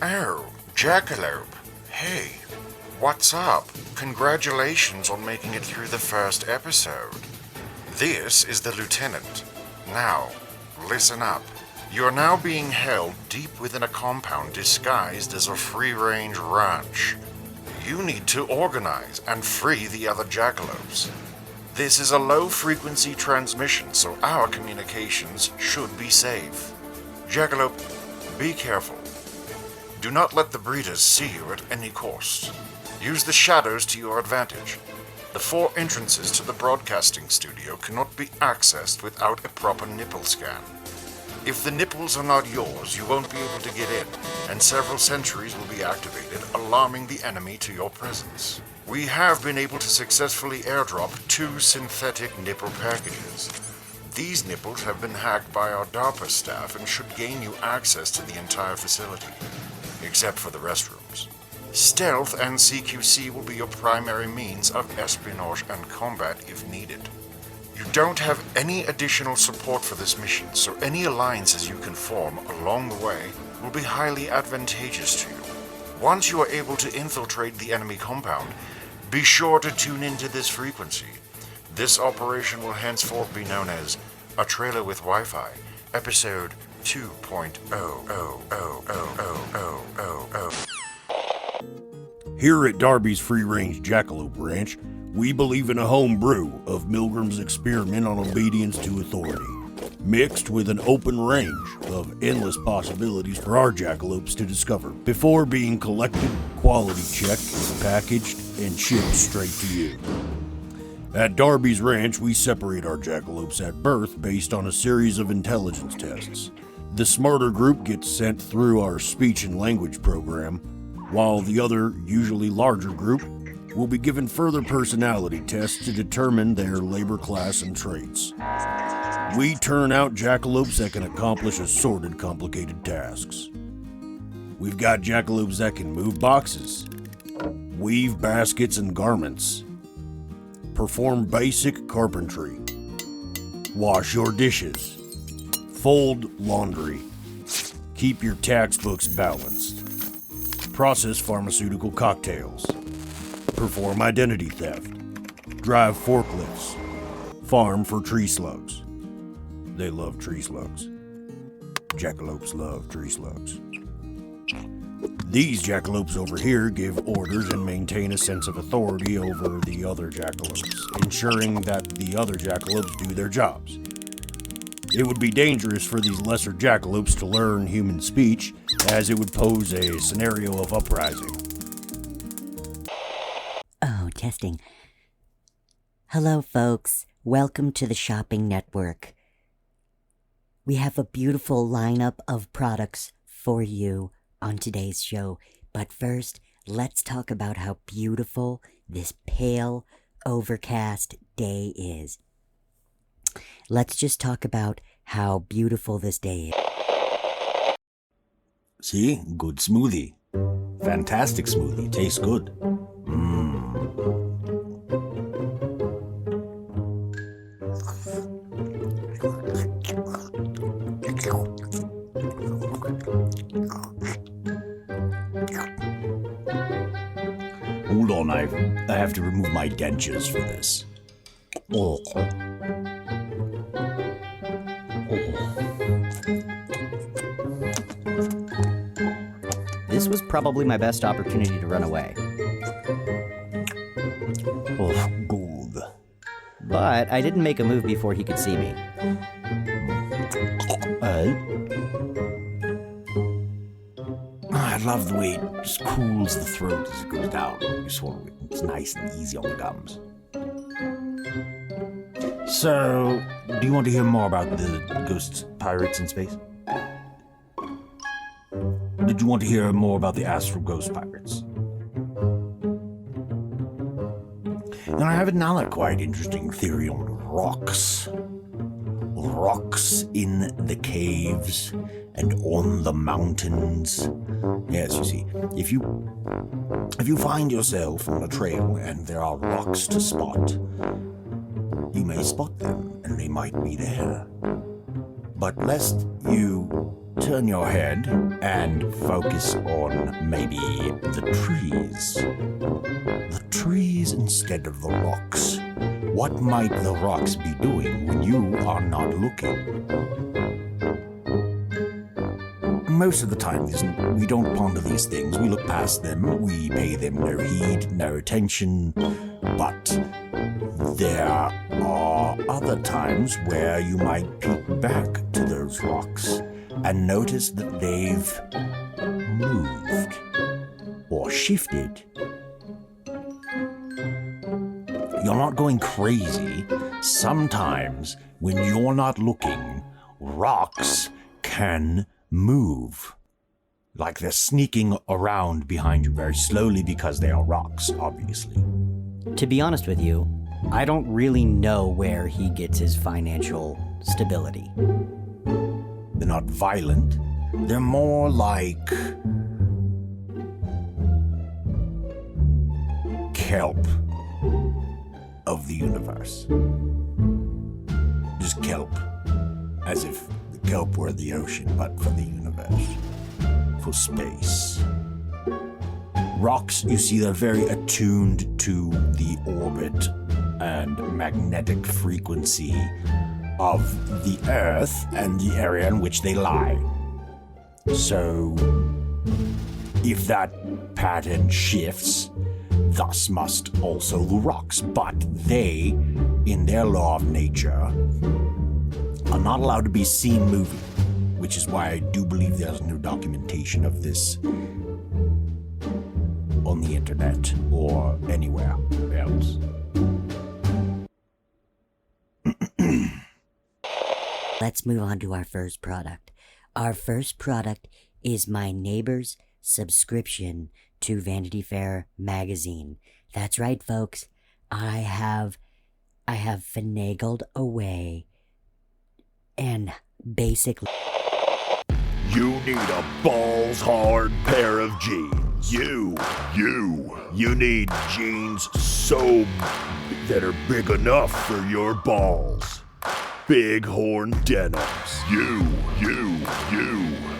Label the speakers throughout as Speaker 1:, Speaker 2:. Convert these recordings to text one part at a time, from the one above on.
Speaker 1: Oh, Jackalope. Hey, what's up? Congratulations on making it through the first episode. This is the Lieutenant. Now, listen up. You are now being held deep within a compound disguised as a free-range ranch. You need to organize and free the other jackalopes. This is a low-frequency transmission, so our communications should be safe. Jackalope, be careful. Do not let the breeders see you at any cost. Use the shadows to your advantage. The 4 entrances to the broadcasting studio cannot be accessed without a proper nipple scan. If the nipples are not yours, you won't be able to get in, and several sentries will be activated, alarming the enemy to your presence. We have been able to successfully airdrop 2 synthetic nipple packages. These nipples have been hacked by our DARPA staff and should gain you access to the entire facility, except for the restrooms. Stealth and CQC will be your primary means of espionage and combat if needed. You don't have any additional support for this mission, so any alliances you can form along the way will be highly advantageous to you. Once you are able to infiltrate the enemy compound, be sure to tune into this frequency. This operation will henceforth be known as A Trailer with Wi-Fi, episode 2.0000000.
Speaker 2: Here at Darby's free-range Jackalope Ranch, we believe in a home brew of Milgram's experiment on obedience to authority, mixed with an open range of endless possibilities for our jackalopes to discover before being collected, quality checked, packaged, and shipped straight to you. At Darby's Ranch, we separate our jackalopes at birth based on a series of intelligence tests. The smarter group gets sent through our speech and language program, while the other, usually larger group, will be given further personality tests to determine their labor class and traits. We turn out jackalopes that can accomplish assorted complicated tasks. We've got jackalopes that can move boxes, weave baskets and garments, perform basic carpentry, wash your dishes, fold laundry, keep your tax books balanced, process pharmaceutical cocktails, perform identity theft, drive forklifts, farm for tree slugs. They love tree slugs. Jackalopes love tree slugs. These jackalopes over here give orders and maintain a sense of authority over the other jackalopes, ensuring that the other jackalopes do their jobs. It would be dangerous for these lesser jackalopes to learn human speech, as it would pose a scenario of uprising.
Speaker 3: Oh, testing. Hello, folks. Welcome to the Shopping Network. We have a beautiful lineup of products for you on today's show. But first, let's talk about how beautiful this pale, overcast day is. Let's just talk about how beautiful this day is.
Speaker 4: See? Good smoothie. Fantastic smoothie. Tastes good. Hold on, I have to remove my dentures for this. Oh.
Speaker 5: This was probably my best opportunity to run away.
Speaker 4: Oh, good.
Speaker 5: But I didn't make a move before he could see me.
Speaker 4: I love the way it just cools the throat as it goes down when you swallow it. It's nice and easy on the gums. So, do you want to hear more about the ghost pirates in space? Did you want to hear more about the astral ghost pirates? And I have another quite interesting theory on rocks. Rocks in the caves and on the mountains. Yes, you see, if you find yourself on a trail and there are rocks to spot, you may spot them and they might be there. But lest you turn your head and focus on maybe the trees. The trees instead of the rocks. What might the rocks be doing when you are not looking? Most of the time, we don't ponder these things. We look past them. We pay them no heed, no attention. But there are other times where you might peek back to those rocks and notice that they've moved or shifted. You're not going crazy. Sometimes, when you're not looking, rocks can move. Like they're sneaking around behind you very slowly because they are rocks, obviously.
Speaker 5: To be honest with you, I don't really know where he gets his financial stability.
Speaker 4: They're not violent. They're more like kelp of the universe. Just kelp. As if the kelp were the ocean, but for the universe. For space. Rocks, you see, they're very attuned to the orbit and magnetic frequency of the Earth and the area in which they lie. So, if that pattern shifts, thus must also the rocks. But they, in their law of nature, are not allowed to be seen moving, which is why I do believe there's no documentation of this on the internet or anywhere else.
Speaker 3: Let's move on to our first product. Our first product is my neighbor's subscription to Vanity Fair magazine. That's right, folks. I have finagled away and basically...
Speaker 2: You need a balls-hard pair of jeans. You need jeans so that are big enough for your balls. Big Horne Denims.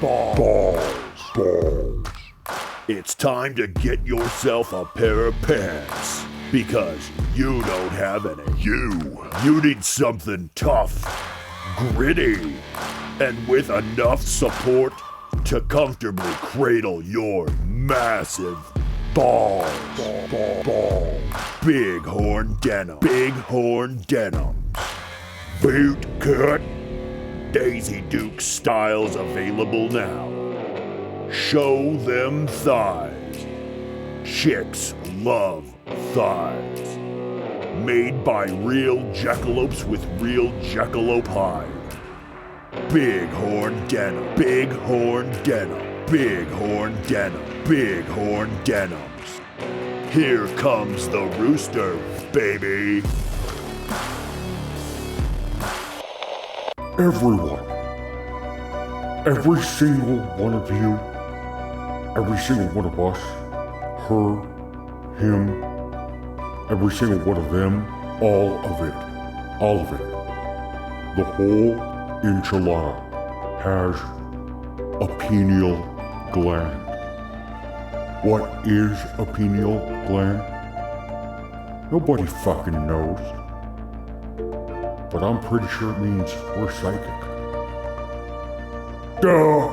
Speaker 2: Balls. It's time to get yourself a pair of pants, because you don't have any. You need something tough, gritty, and with enough support to comfortably cradle your massive balls. Big Horne Denim. Big Horne Denims. Boot cut, Daisy Duke styles available now. Show them thighs. Chicks love thighs. Made by real jackalopes with real jackalope hide. Big Horne Denim. Big Horne Denim. Big Horne Denim. Big Horne Denims. Here comes the rooster, baby.
Speaker 6: Everyone, every single one of you, every single one of us, her, him, every single one of them, all of it, the whole enchilada has a pineal gland. What is a pineal gland? Nobody fucking knows. But I'm pretty sure it means we're psychic. Duh.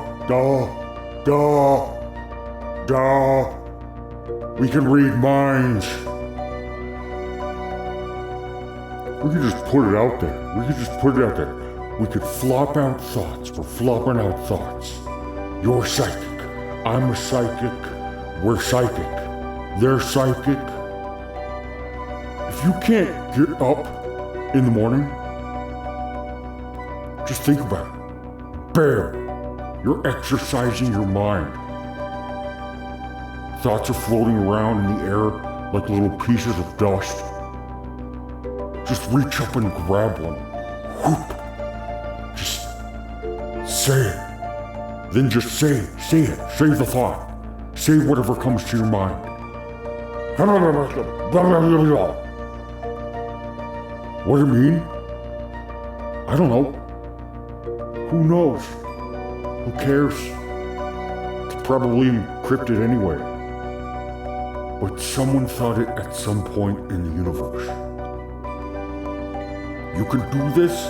Speaker 6: We can read minds. We could just put it out there. We could flop out thoughts. We're flopping out thoughts. You're psychic. I'm a psychic. We're psychic. They're psychic. If you can't get up in the morning, just think about it. Bam! You're exercising your mind. Thoughts are floating around in the air like little pieces of dust. Just reach up and grab one. Whoop! Just say it. Then just say it. Say the thought. Say whatever comes to your mind. What do you mean? I don't know. Who knows? Who cares? It's probably encrypted anyway. But someone thought it at some point in the universe. You can do this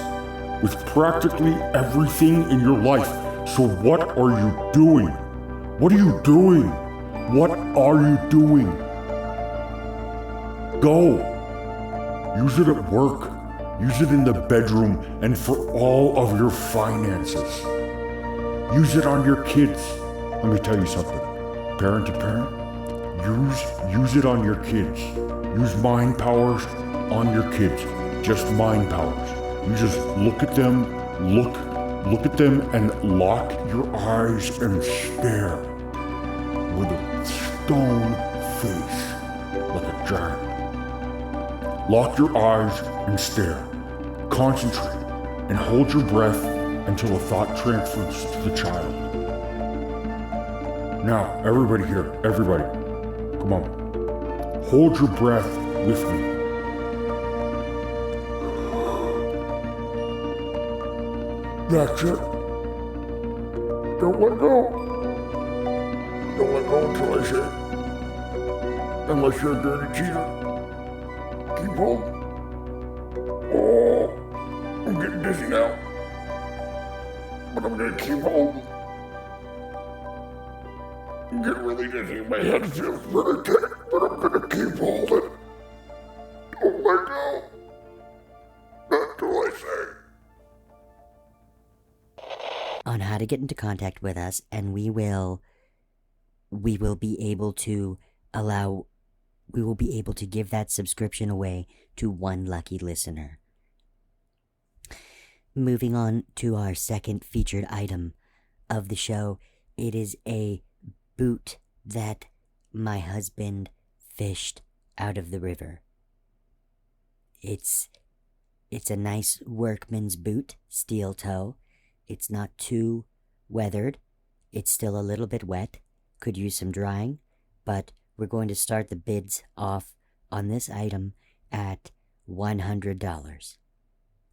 Speaker 6: with practically everything in your life. So what are you doing? What are you doing? What are you doing? Go. Use it at work. Use it in the bedroom and for all of your finances. Use it on your kids. Let me tell you something. Parent to parent, use it on your kids. Use mind powers on your kids. Just mind powers. You just look at them, look at them and lock your eyes and stare with a stone face like a giant. Lock your eyes and stare. Concentrate and hold your breath until a thought transfers to the child. Now, everybody here, everybody, come on. Hold your breath with me. That's it. Don't let go. Don't let go until I say it. Unless you're a dirty cheater. Keep holding. Oh, I'm getting dizzy now. But I'm gonna keep holding. I'm getting really dizzy. My head feels really tight, but I'm gonna keep holding. Don't let go. Not till I say.
Speaker 3: On how to get into contact with us, and we will be able to give that subscription away to one lucky listener. Moving on to our second featured item of the show, it is a boot that my husband fished out of the river. It's a nice workman's boot, steel toe. It's not too weathered. It's still a little bit wet. Could use some drying, but we're going to start the bids off on this item at $100.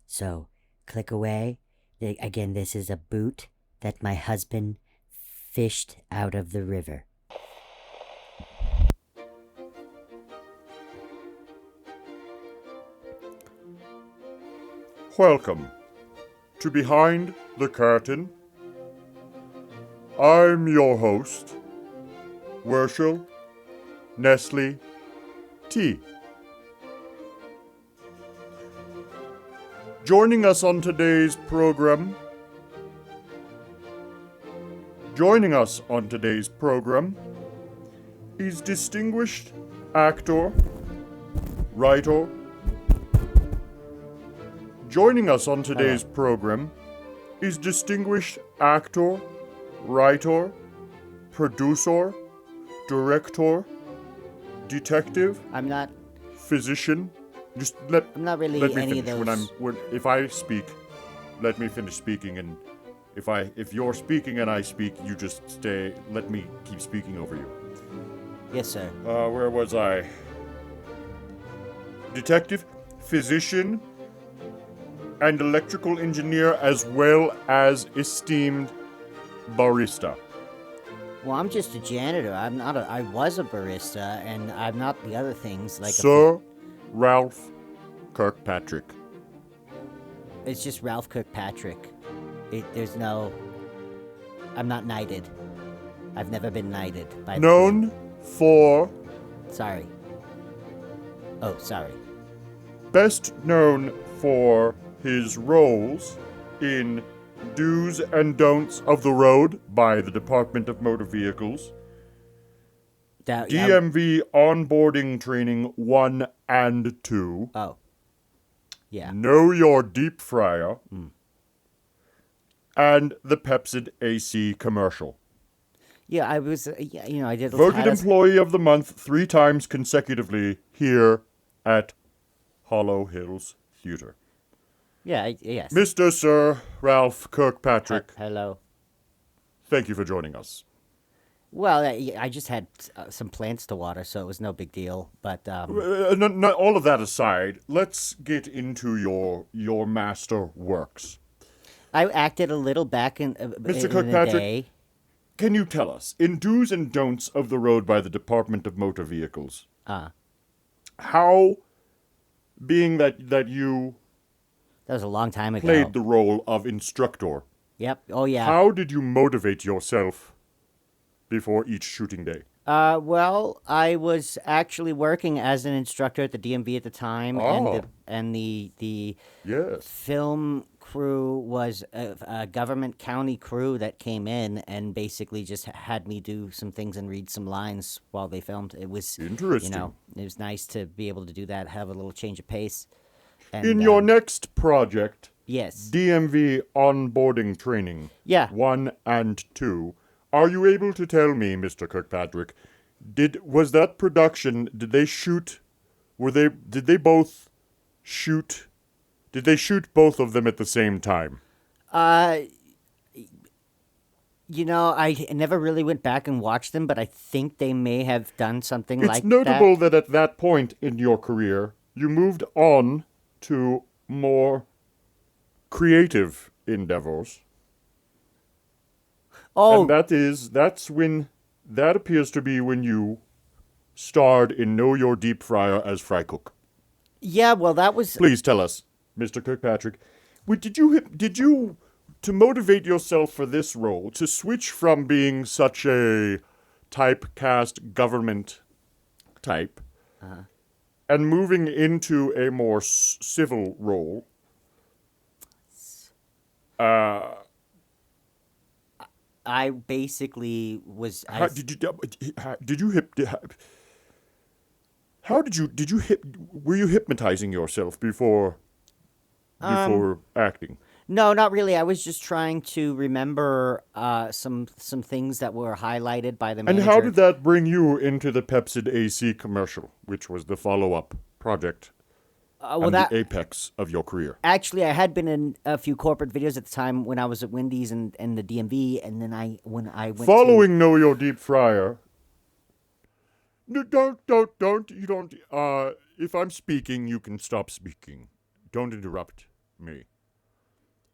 Speaker 3: So, click away. Again, this is a boot that my husband fished out of the river.
Speaker 6: Welcome to Behind the Curtain. I'm your host, Worshel Nestle T. Joining us on today's program is distinguished actor, writer. Joining us on today's program is distinguished actor, writer, producer, director, detective.
Speaker 5: I'm not.
Speaker 6: Physician.
Speaker 5: I'm not really
Speaker 6: let me
Speaker 5: any
Speaker 6: finish.
Speaker 5: of those.
Speaker 6: If I speak, let me finish speaking, and if you're speaking and I speak, you just stay. Let me keep speaking over you.
Speaker 5: Yes, sir.
Speaker 6: Where was I? Detective, physician, and electrical engineer, as well as esteemed barista.
Speaker 5: Well, I'm just a janitor. I was a barista, and I'm not the other things like.
Speaker 6: Sir Ralph Kirkpatrick.
Speaker 5: It's just Ralph Kirkpatrick. There's no. I'm not knighted. I've never been knighted.
Speaker 6: Known for.
Speaker 5: Sorry. Oh, sorry.
Speaker 6: Best known for his roles in Do's and Don'ts of the Road by the Department of Motor Vehicles, DMV Onboarding Training 1 and 2.
Speaker 5: Oh. Yeah.
Speaker 6: Know Your Deep Fryer. And the Pepsid AC commercial.
Speaker 5: Yeah, I was, I did...
Speaker 6: Voted Employee of the Month 3 times consecutively here at Hollow Hills Theater.
Speaker 5: Yeah, yes.
Speaker 6: Mr. Sir Ralph Kirkpatrick.
Speaker 5: Hello.
Speaker 6: Thank you for joining us.
Speaker 5: Well, I just had some plants to water, so it was no big deal. But
Speaker 6: all of that aside, let's get into your master works.
Speaker 5: I acted a little back in
Speaker 6: Mr.
Speaker 5: in
Speaker 6: Kirkpatrick?
Speaker 5: the day.
Speaker 6: Can you tell us, in do's and don'ts of the road by the Department of Motor Vehicles, how, being that you
Speaker 5: That was a long time ago.
Speaker 6: played the role of instructor,
Speaker 5: Yep. Oh yeah.
Speaker 6: how did you motivate yourself before each shooting day?
Speaker 5: Well, I was actually working as an instructor at the DMV at the time, and the
Speaker 6: Yes.
Speaker 5: film crew was a government county crew that came in and basically just had me do some things and read some lines while they filmed. It was
Speaker 6: Interesting.
Speaker 5: it was nice to be able to do that, have a little change of pace. And,
Speaker 6: In your next project,
Speaker 5: yes,
Speaker 6: DMV onboarding training,
Speaker 5: yeah,
Speaker 6: 1 and 2, are you able to tell me, Mr. Kirkpatrick, was that production, did they shoot both of them at the same time?
Speaker 5: I never really went back and watched them, but I think they may have done something like that.
Speaker 6: It's notable that at that point in your career, you moved on to more creative endeavors.
Speaker 5: Oh,
Speaker 6: And that appears to be when you starred in Know Your Deep Fryer as Fry Cook.
Speaker 5: yeah, well, that was...
Speaker 6: Please tell us, Mr. Kirkpatrick, did you, to motivate yourself for this role, to switch from being such a typecast government type and moving into a more civil role,
Speaker 5: I basically was...
Speaker 6: were you hypnotizing yourself before acting?
Speaker 5: No, not really. I was just trying to remember some things that were highlighted by the
Speaker 6: And
Speaker 5: manager.
Speaker 6: how did that bring you into the Pepsid AC commercial, which was the follow-up project and the apex of your career?
Speaker 5: Actually, I had been in a few corporate videos at the time when I was at Wendy's and the DMV, and then when I went
Speaker 6: Following Know Your Deep Fryer. No, don't. You don't. If I'm speaking, you can stop speaking. Don't interrupt me.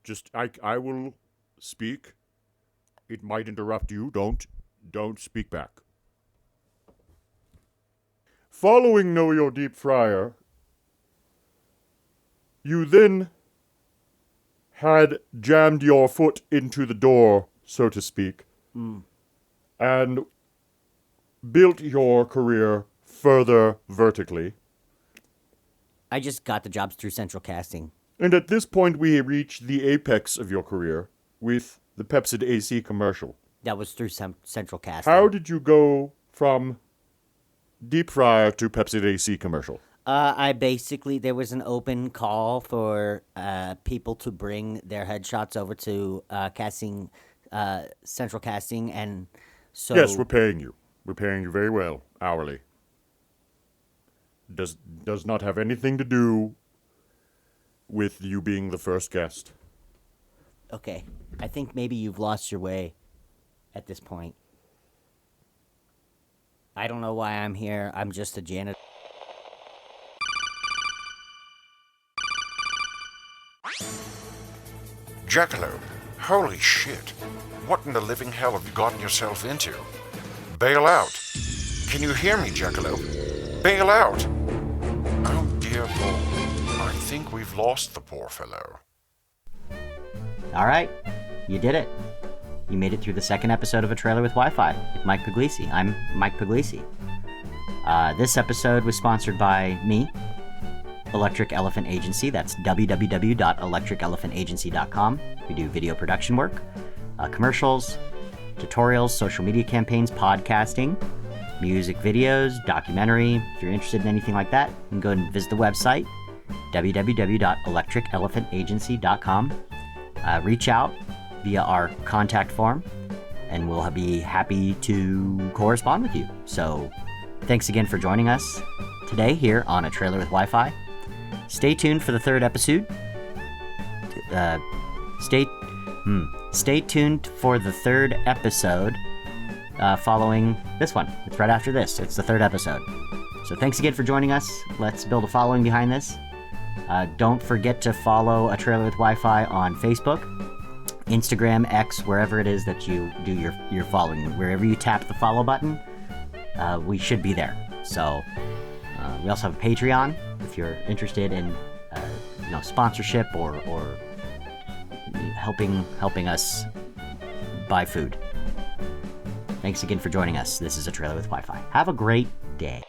Speaker 6: Just, I will speak. It might interrupt you. Don't speak back. Following Know Your Deep Fryer, you then had jammed your foot into the door, so to speak, and built your career further vertically.
Speaker 5: I just got the jobs through Central Casting.
Speaker 6: And at this point, we reached the apex of your career with the Pepsid AC commercial.
Speaker 5: That was through Central Casting.
Speaker 6: How did you go from deep fryer to Pepsid AC commercial?
Speaker 5: There was an open call for people to bring their headshots over to casting, Central Casting, and so...
Speaker 6: Yes, we're paying you. We're paying you very well, hourly. Does not have anything to do with you being the first guest.
Speaker 5: Okay, I think maybe you've lost your way at this point. I don't know why I'm here. I'm just a janitor.
Speaker 1: Jackalope, holy shit. What in the living hell have you gotten yourself into? Bail out. Can you hear me, Jackalope? Bail out. Oh, dear Lord. I think we've lost the poor fellow.
Speaker 7: All right, you did it. You made it through the second episode of A Trailer with Wi-Fi with Mike Puglisi. I'm Mike Puglisi. This episode was sponsored by me, Electric Elephant Agency. That's www.electricelephanagency.com. We do video production work, commercials, tutorials, social media campaigns, podcasting, music videos, documentary. If you're interested in anything like that, you can go and visit the website, www.electricelephanagency.com. Reach out via our contact form, and we'll be happy to correspond with you. So, thanks again for joining us today here on A Trailer with Wi-Fi. Stay tuned for the third episode. Stay tuned for the third episode following this one. It's right after this. It's the third episode. So thanks again for joining us. Let's build a following behind this. Don't forget to follow A Trailer with Wi-Fi on Facebook. Instagram, X, wherever it is that you do your following. Wherever you tap the follow button, we should be there. So we also have a Patreon if you're interested in sponsorship or helping us buy food. Thanks again for joining us. This is A Trailer with Wi-Fi. Have a great day.